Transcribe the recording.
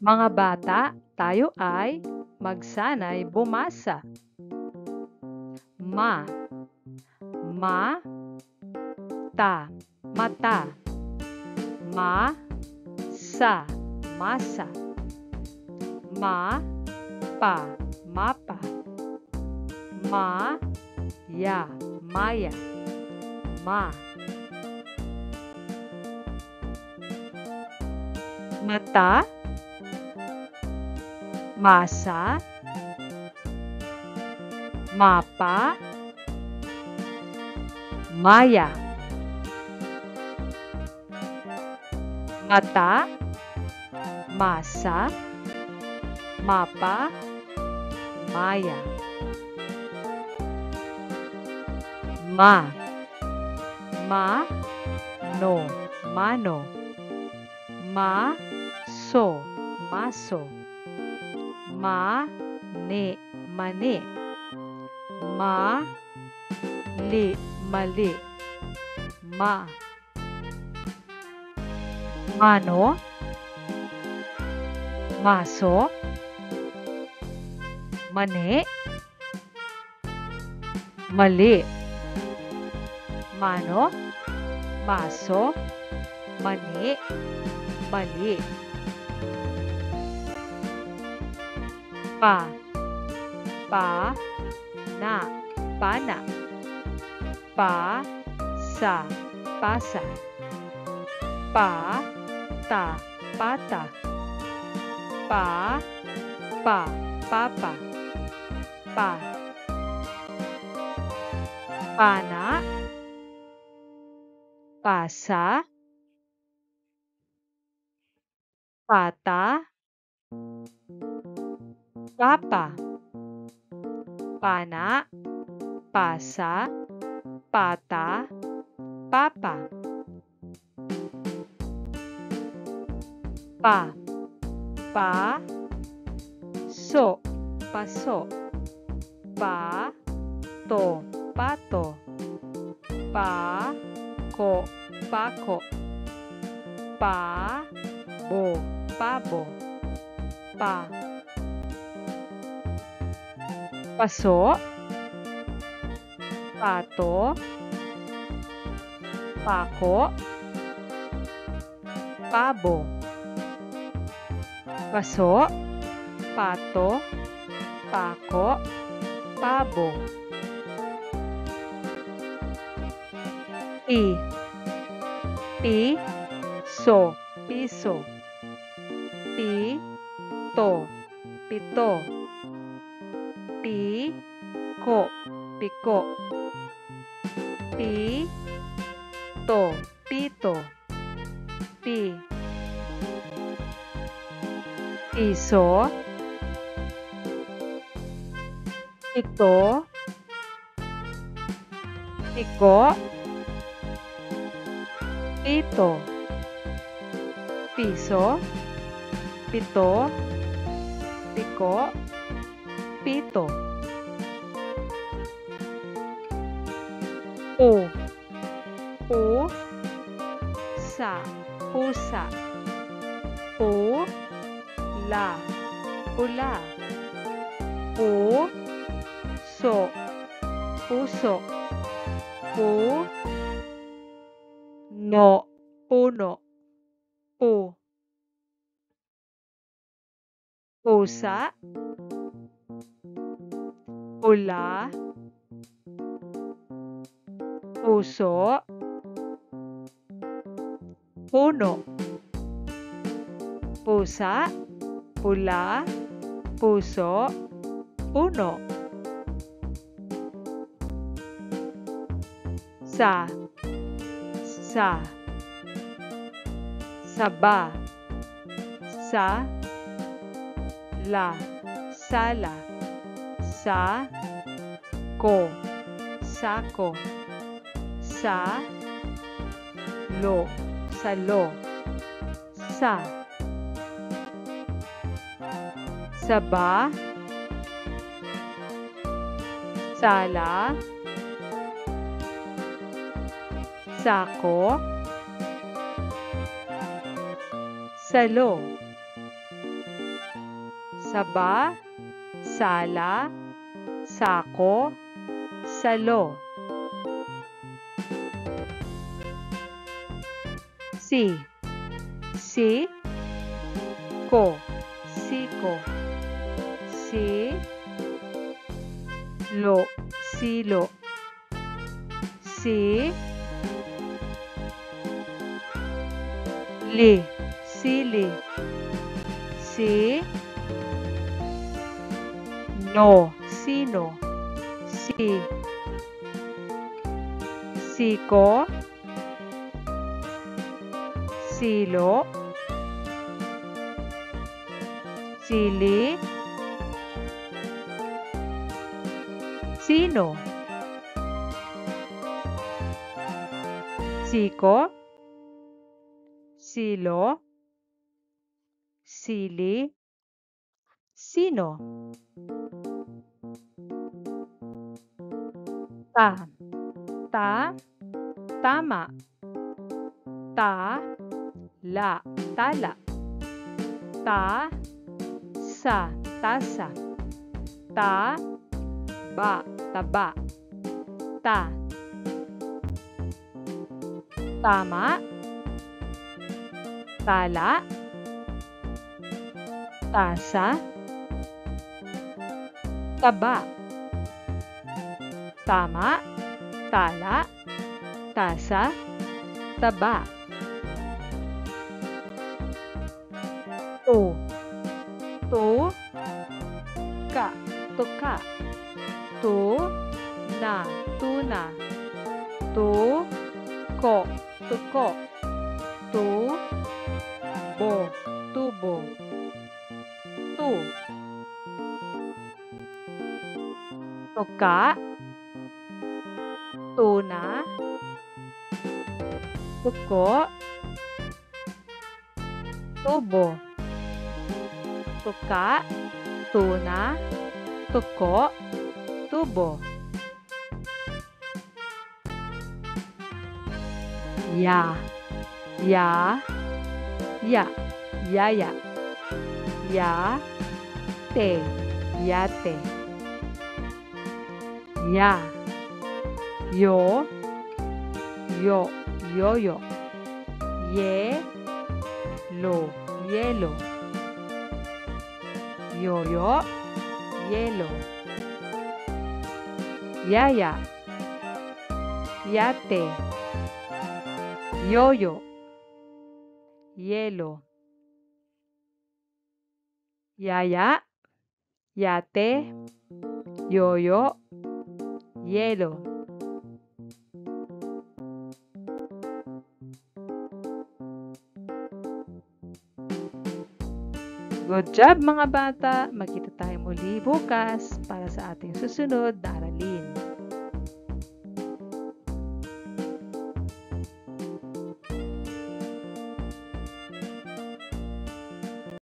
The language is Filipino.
Mga bata, tayo ay magsanay bumasa. Ma, ma, ta, mata. Ma, sa, masa. Ma, pa, mapa. Ma, ya, maya. Ma. Mata, masa, mapa, maya. Mata, masa, mapa, maya. Ma, no, mano. Ma, maso. Ma, mane. Ma, mali. Ma, mano, maso, mane, mali. Mano, maso, mani, mali. Pa, na, pana. Pa, sa, pasa. Pa, ta, pata. Pa, papa. Pa, pana, pasa, pata, papa. Pana, pasa, pata, papa. So, paso. Pato. Pako. Pabo. Paso, pato, pako, pabo. Paso, pato, pako, pabo. Piso. Pito. Piko. Pito. Piso. Pito. Piko. Pito. Piso. Pito. Piko. Pito. Pusa. Pula. Puso. Puno. Pusa. Pula. Puso. Puno. Pusa. Pula. Puso. Puno. Saba. Sala. Sako. Salo. Saba. Sala. Sako. Salo. saba, sala, sako, salo. Si, ko, siko. Si, lo, silo. Si, sili. Si, no, sino. Si, siko, silo, sili, sino. Siko, silo, sili, sino. Ta, tama. Ta, la, tala. Ta, sa, tasa. Ta, ba, taba. Ta, tama, tala, tasa, taba. Tama, tala, tasa, taba. To, tuka. To, na, tuna. To, ko, tuko. To, bo, tubo. Tu, tuka, tuna, tuko, tubo. Tuka, tuna, tuko, tubo. Ya, yaya. Ya, yate. Ya, yo, yoyo. Ye, yelo. Yoyo, yelo. Yaya, yate. Yoyo, yelo. Yaya, yate, yoyo, yelo. Good job mga bata! Magkita tayo muli bukas para sa ating susunod na aralin.